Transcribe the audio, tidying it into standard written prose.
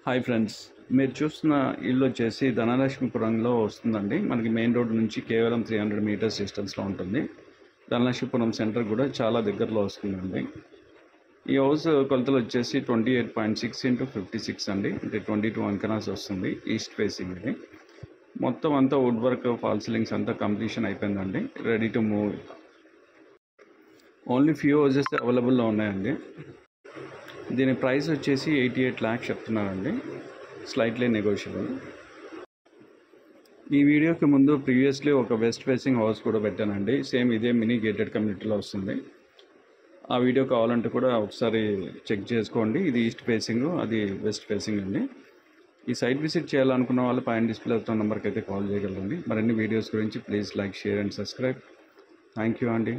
Hi friends, మీరు చూస్తున్న ఇల్లు వచ్చేసి ధనలక్ష్మీపురంలో వస్తుందండి. మనకి మెయిన్ రోడ్ నుంచి కేవలం 300 మీటర్స్ డిస్టెన్స్లో ఉంటుంది. ధనలక్ష్మీపురం సెంటర్ కూడా చాలా దగ్గరలో వస్తుందండి. ఈ హౌస్ కొలతలు వచ్చేసి 28.6 ఇంటూ 56 అండి, అంటే 22 అంకనాస్ వస్తుంది. ఈస్ట్ ఫేసింగ్ ఇది. మొత్తం అంతా వుడ్ వర్క్, ఫాల్ సీలింగ్స్ అంతా కంప్లీషన్ అయిపోయిందండి. Ready to move. Only few houses అవైలబుల్లో ఉన్నాయండి. దీని ప్రైస్ వచ్చేసి 88 lakhs చెప్తున్నారండి, స్లైట్లీ నెగోషియబుల్. ఈ వీడియోకి ముందు ప్రీవియస్లీ ఒక వెస్ట్ ఫేసింగ్ హౌస్ కూడా పెట్టానండి. సేమ్ ఇదే మినీ గేటెడ్ కమ్యూనిటీలో వస్తుంది. ఆ వీడియో కావాలంటే కూడా ఒకసారి చెక్ చేసుకోండి. ఇది ఈస్ట్ ఫేసింగ్, అది వెస్ట్ ఫేసింగ్ అండి. ఈ సైట్ విజిట్ చేయాలనుకున్న వాళ్ళు పైన డిస్ప్లే అవుతున్న నెంబర్కి అయితే కాల్ చేయగలరండి. మరిన్ని వీడియోస్ గురించి please like, share and subscribe. Thank you అండి.